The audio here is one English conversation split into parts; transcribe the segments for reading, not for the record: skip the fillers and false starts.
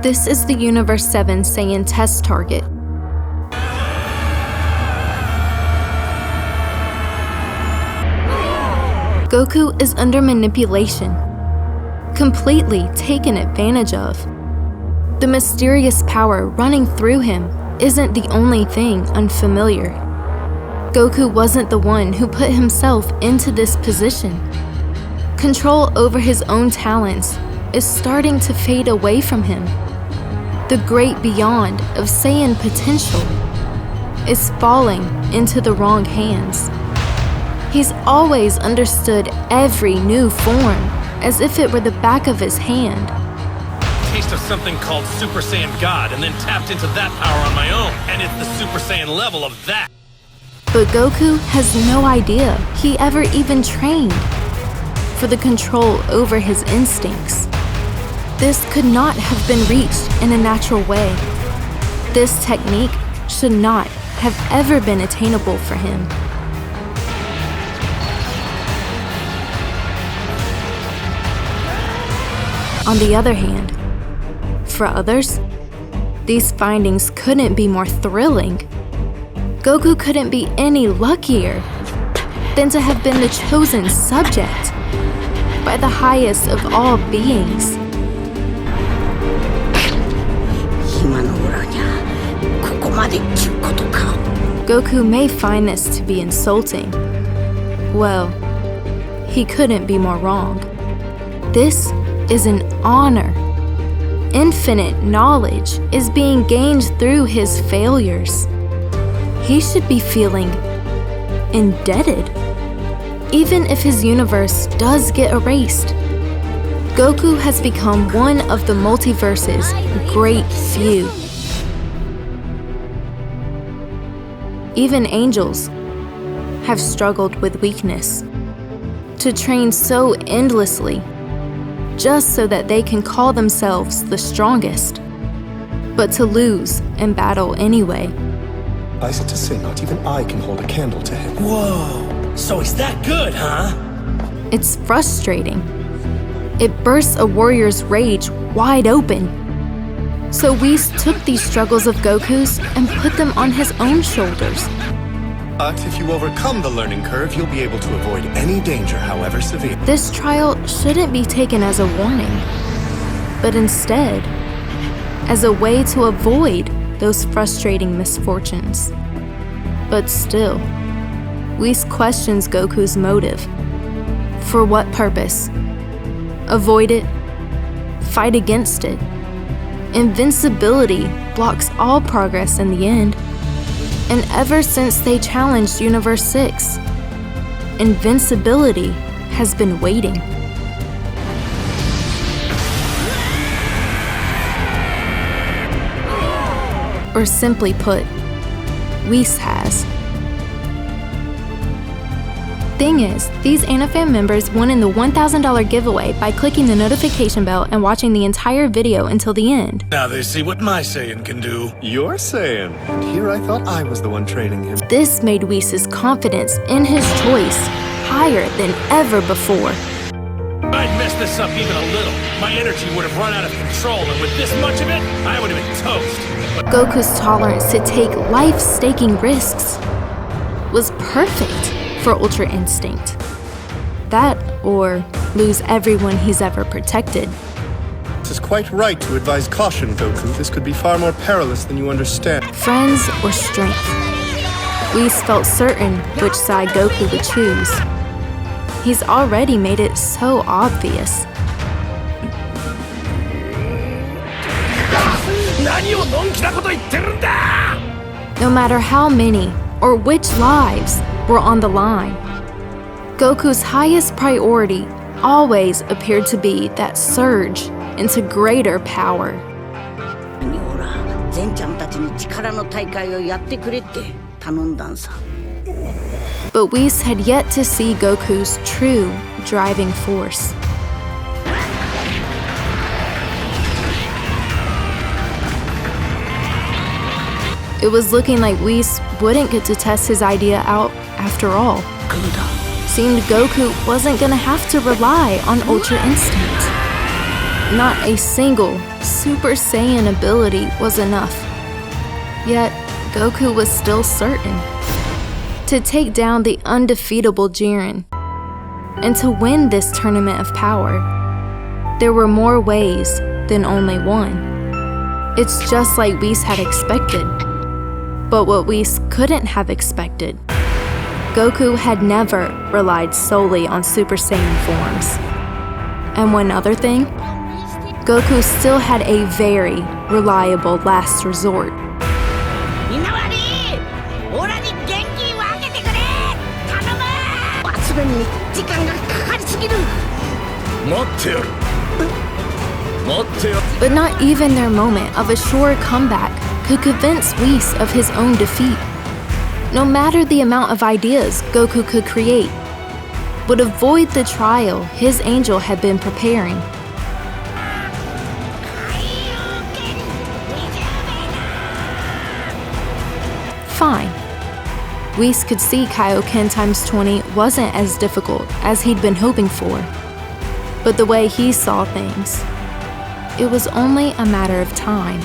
This is the Universe 7 Saiyan test target. Goku is under manipulation, completely taken advantage of. The mysterious power running through him isn't the only thing unfamiliar. Goku wasn't the one who put himself into this position. Control over his own talents is starting to fade away from him. The great beyond of Saiyan potential is falling into the wrong hands. He's always understood every new form as if it were the back of his hand. Taste of something called Super Saiyan God and then tapped into that power on my own, and it's the Super Saiyan level of that. But Goku has no idea he ever even trained for the control over his instincts. This could not have been reached in a natural way. This technique should not have ever been attainable for him. On the other hand, for others, these findings couldn't be more thrilling. Goku couldn't be any luckier than to have been the chosen subject by the highest of all beings. Goku may find this to be insulting. Well, he couldn't be more wrong. This is an honor. Infinite knowledge is being gained through his failures. He should be feeling indebted. Even if his universe does get erased, Goku has become one of the multiverse's great few. Even angels have struggled with weakness. To train so endlessly just so that they can call themselves the strongest, but to lose in battle anyway. I said to say not even I can hold a candle to him. Whoa, so he's that good, huh? It's frustrating. It bursts a warrior's rage wide open. So Whis took these struggles of Goku's and put them on his own shoulders. But if you overcome the learning curve, you'll be able to avoid any danger, however severe. This trial shouldn't be taken as a warning, but instead as a way to avoid those frustrating misfortunes. But still, Whis questions Goku's motive. For what purpose? Avoid it? Fight against it? Invincibility blocks all progress in the end. And ever since they challenged Universe 6, invincibility has been waiting. Or simply put, Whis has. Thing is, these AniFam members won in the $1,000 giveaway by clicking the notification bell and watching the entire video until the end. Now they see what my Saiyan can do. You're Saiyan. And here I thought I was the one training him. This made Whis' confidence in his choice higher than ever before. I'd mess this up even a little. My energy would have run out of control, and with this much of it, I would have been toast. But Goku's tolerance to take life-staking risks was perfect for Ultra Instinct. That, or lose everyone he's ever protected. This is quite right to advise caution, Goku. This could be far more perilous than you understand. Friends or strength? Whis felt certain which side Goku would choose. He's already made it so obvious. No matter how many or which lives were on the line, Goku's highest priority always appeared to be that surge into greater power. But Whis had yet to see Goku's true driving force. It was looking like Whis wouldn't get to test his idea out after all. Seemed Goku wasn't gonna have to rely on Ultra Instinct. not a single Super Saiyan ability was enough. Yet, Goku was still certain to take down the undefeatable Jiren. And to win this tournament of power, there were more ways than only one. It's just like Whis had expected. But what Whis couldn't have expected, Goku had never relied solely on Super Saiyan forms. And one other thing, Goku still had a very reliable last resort. But not even their moment of a sure comeback could convince Whis of his own defeat. No matter the amount of ideas Goku could create, would avoid the trial his angel had been preparing. Fine. Whis could see Kaioken times 20 wasn't as difficult as he'd been hoping for. But the way he saw things, it was only a matter of time.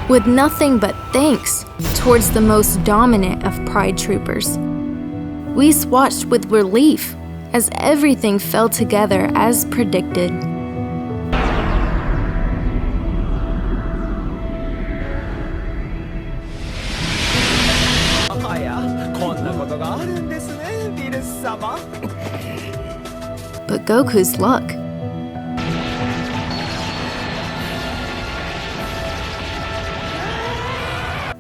With nothing but thanks towards the most dominant of Pride Troopers, Whis watched with relief as everything fell together as predicted. But Goku's luck.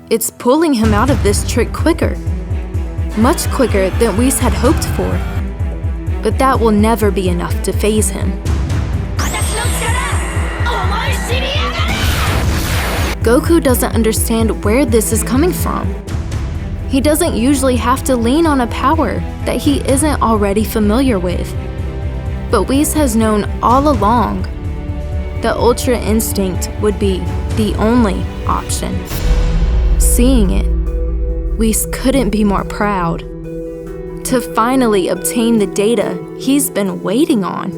It's pulling him out of this trick quicker. Much quicker than Whis had hoped for. But that will never be enough to faze him. Goku doesn't understand where this is coming from. He doesn't usually have to lean on a power that he isn't already familiar with. But Whis has known all along that Ultra Instinct would be the only option. Seeing it, Whis couldn't be more proud. To finally obtain the data he's been waiting on.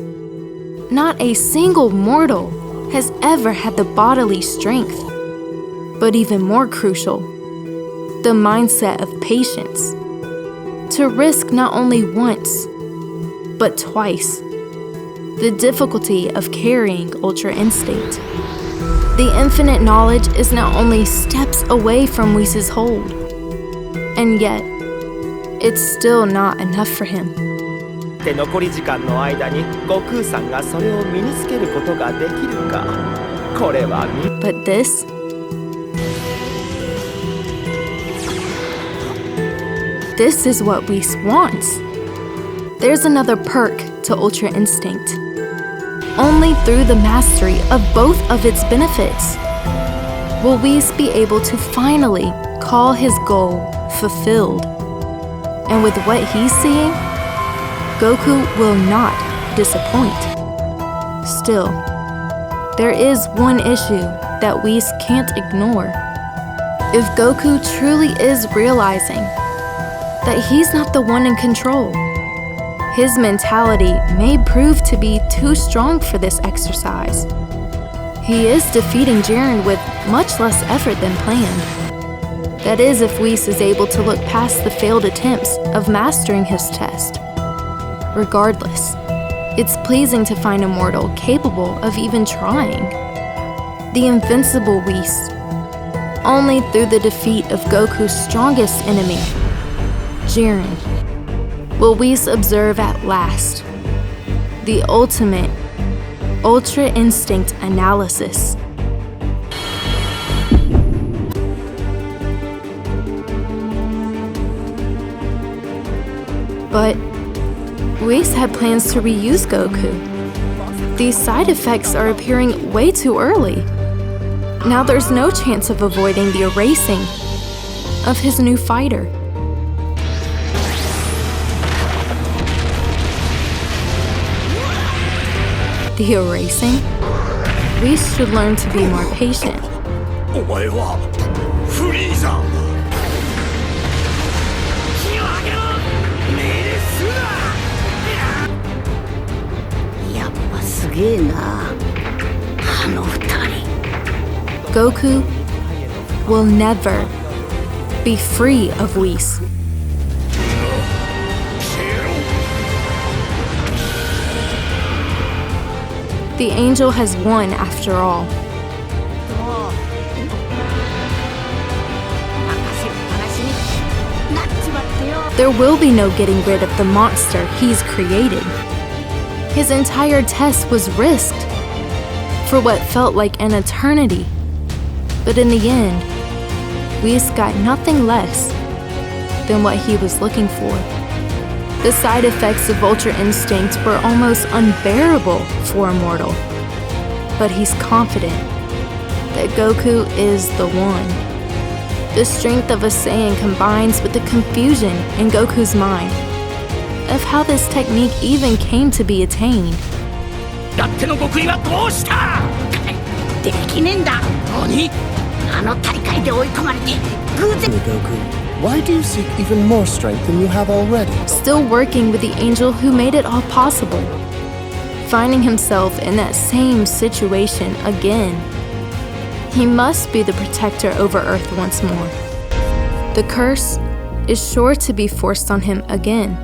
Not a single mortal has ever had the bodily strength. But even more crucial, the mindset of patience. To risk not only once, but twice. The difficulty of carrying Ultra Instinct. The infinite knowledge is now only steps away from Whis' hold. And yet, it's still not enough for him. But this is what Whis wants. There's another perk to Ultra Instinct. Only through the mastery of both of its benefits will Whis be able to finally call his goal fulfilled. And with what he's seeing, Goku will not disappoint. Still, there is one issue that Whis can't ignore. If Goku truly is realizing that he's not the one in control, his mentality may prove to be too strong for this exercise. He is defeating Jiren with much less effort than planned. That is, if Whis is able to look past the failed attempts of mastering his test. Regardless, it's pleasing to find a mortal capable of even trying. The invincible Whis. Only through the defeat of Goku's strongest enemy, Jiren, will Whis observe at last the ultimate Ultra Instinct analysis. But Whis had plans to reuse Goku. These side effects are appearing way too early. Now there's no chance of avoiding the erasing of his new fighter. The erasing? Whis should learn to be more patient. げえな、あの二人。 Goku will never be free of Whis. The angel has won after all. 任せっぱなしになっちまってよ。 There will be no getting rid of the monster he's created. His entire test was risked for what felt like an eternity. But in the end, Whis got nothing less than what he was looking for. The side effects of Ultra Instinct were almost unbearable for a mortal. But he's confident that Goku is the one. The strength of a Saiyan combines with the confusion in Goku's mind of how this technique even came to be attained. だっての極意はどうした？できねえんだ。何？あの大会で追い込まれて偶然。 Goku, why do you seek even more strength than you have already? Still working with the angel who made it all possible. Finding himself in that same situation again. He must be the protector over Earth once more. The curse is sure to be forced on him again.